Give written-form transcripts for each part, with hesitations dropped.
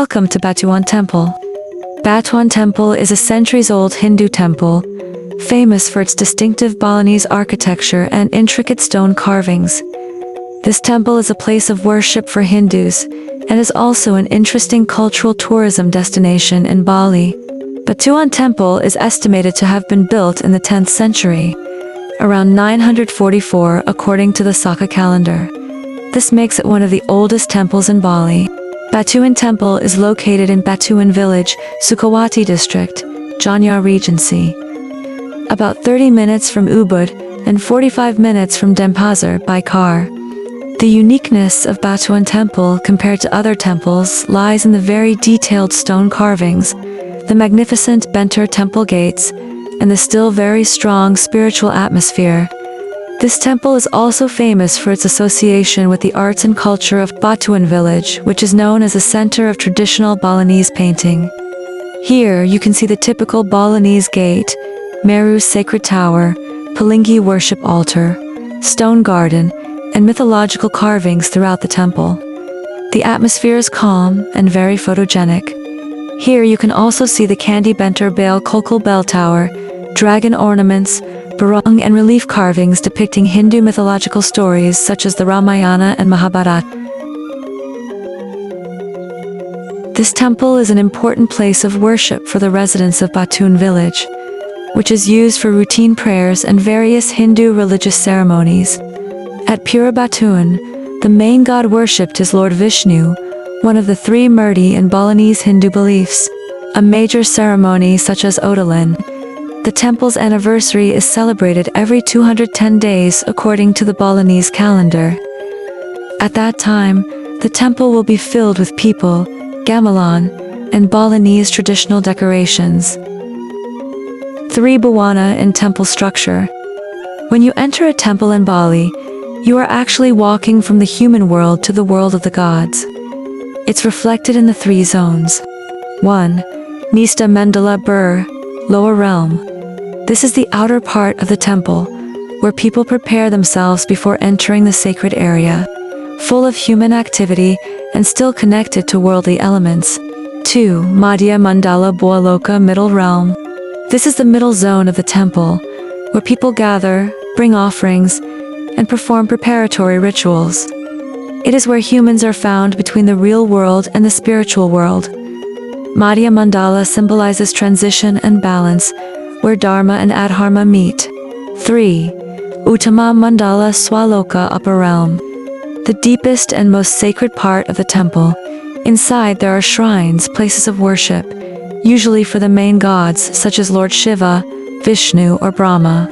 Welcome to Batuan Temple. Batuan Temple is a centuries-old Hindu temple, famous for its distinctive Balinese architecture and intricate stone carvings. This temple is a place of worship for Hindus and is also an interesting cultural tourism destination in Bali. Batuan Temple is estimated to have been built in the 10th century, around 944 according to the Saka calendar. This makes it one of the oldest temples in Bali. Batuan Temple is located in Batuan Village, Sukawati District, Gianyar Regency. About 30 minutes from Ubud and 45 minutes from Denpasar by car. The uniqueness of Batuan Temple compared to other temples lies in the very detailed stone carvings, the magnificent bentar temple gates, and the still very strong spiritual atmosphere. This temple is also famous for its association with the arts and culture of Batuan Village, which is known as a center of traditional Balinese painting. Here you can see the typical Balinese gate, Meru's sacred tower, Palingi worship altar, stone garden, and mythological carvings throughout the temple. The atmosphere is calm and very photogenic. Here you can also see the Kandi Bentar Bale Kokal bell tower, dragon ornaments, barong and relief carvings depicting Hindu mythological stories such as the Ramayana and Mahabharata. This temple is an important place of worship for the residents of Batuan Village, which is used for routine prayers and various Hindu religious ceremonies. At Pura Batuan, the main god worshipped is Lord Vishnu, one of the three Murti in Balinese Hindu beliefs. A major ceremony such as Odolin, the temple's anniversary, is celebrated every 210 days according to the Balinese calendar. At that time, the temple will be filled with people, gamelan, and Balinese traditional decorations. 3 Bawana in temple structure. When you enter a temple in Bali, you are actually walking from the human world to the world of the gods. It's reflected in the 3 zones. 1. Nista Mandala Bur, lower realm. This is the outer part of the temple, where people prepare themselves before entering the sacred area, full of human activity and still connected to worldly elements. 2. Madhya Mandala Boaloka, middle realm. This is the middle zone of the temple, where people gather, bring offerings, and perform preparatory rituals. It is where humans are found between the real world and the spiritual world. Madhya Mandala symbolizes transition and balance, where Dharma and Adharma meet. 3. Uttama Mandala Swaloka, upper realm. The deepest and most sacred part of the temple. Inside there are shrines, places of worship, usually for the main gods such as Lord Shiva, Vishnu, or Brahma.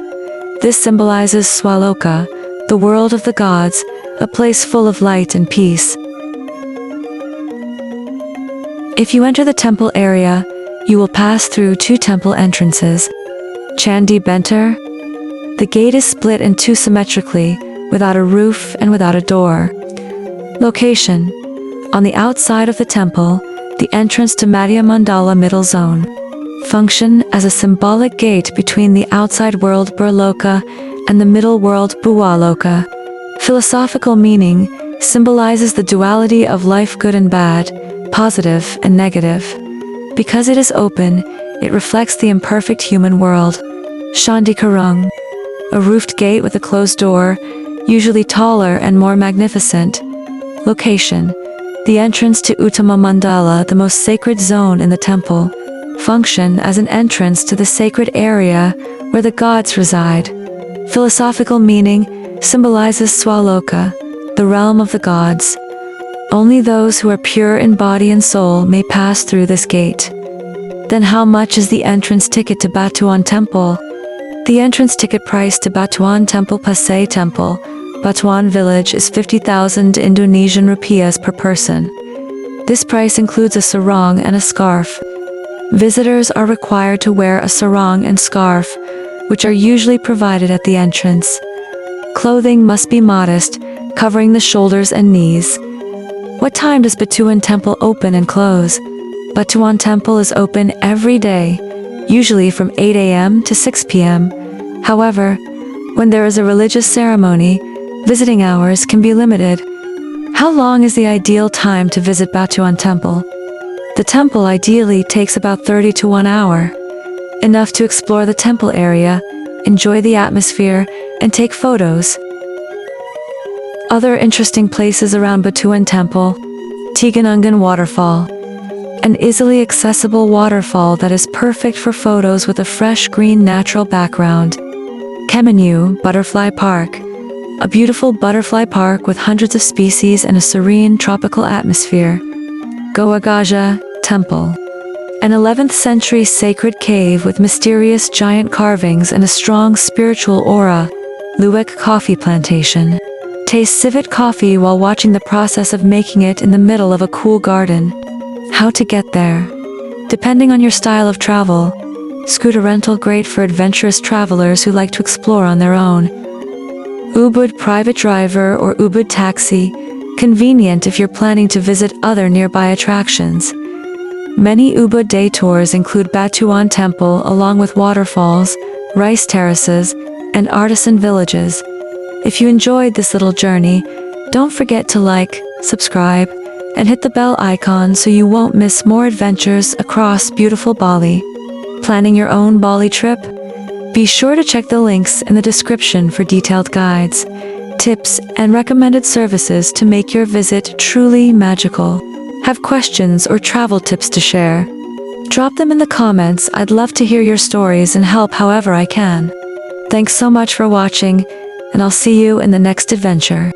This symbolizes Swaloka, the world of the gods, a place full of light and peace. If you enter the temple area, you will pass through 2 temple entrances. Chandi Bentar. The gate is split in 2 symmetrically, without a roof and without a door. Location. On the outside of the temple, the entrance to Madhya Mandala middle zone. Function as a symbolic gate between the outside world Burloka and the middle world Buwaloka. Philosophical meaning, symbolizes the duality of life, good and bad, positive and negative. Because it is open, it reflects the imperfect human world. Shandi Karung. A roofed gate with a closed door, usually taller and more magnificent. Location. The entrance to Uttama Mandala, the most sacred zone in the temple. Function as an entrance to the sacred area where the gods reside. Philosophical meaning, symbolizes Swaloka, the realm of the gods. Only those who are pure in body and soul may pass through this gate. Then how much is the entrance ticket to Batuan Temple? The entrance ticket price to Batuan Temple Pasay Temple, Batuan Village is 50,000 Indonesian rupiahs per person. This price includes a sarong and a scarf. Visitors are required to wear a sarong and scarf, which are usually provided at the entrance. Clothing must be modest, covering the shoulders and knees. What time does Batuan Temple open and close? Batuan Temple is open every day, usually from 8 a.m. to 6 p.m. However, when there is a religious ceremony, visiting hours can be limited. How long is the ideal time to visit Batuan Temple? The temple ideally takes about 30 to 1 hour, enough to explore the temple area, enjoy the atmosphere, and take photos. Other interesting places around Batuan Temple: Tiganungan Waterfall, an easily accessible waterfall that is perfect for photos with a fresh green natural background. Kemenyu Butterfly Park, a beautiful butterfly park with hundreds of species and a serene tropical atmosphere. Goagaja Temple, an 11th century sacred cave with mysterious giant carvings and a strong spiritual aura. Luwak Coffee Plantation. Taste civet coffee while watching the process of making it in the middle of a cool garden. How to get there? Depending on your style of travel, scooter rental great for adventurous travelers who like to explore on their own. Ubud private driver or Ubud taxi, convenient if you're planning to visit other nearby attractions. Many Ubud day tours include Batuan Temple along with waterfalls, rice terraces, and artisan villages. If you enjoyed this little journey, don't forget to like, subscribe, and hit the bell icon so you won't miss more adventures across beautiful Bali. Planning your own Bali trip? Be sure to check the links in the description for detailed guides, tips, and recommended services to make your visit truly magical. Have questions or travel tips to share? Drop them in the comments. I'd love to hear your stories and help however I can. Thanks so much for watching, and I'll see you in the next adventure.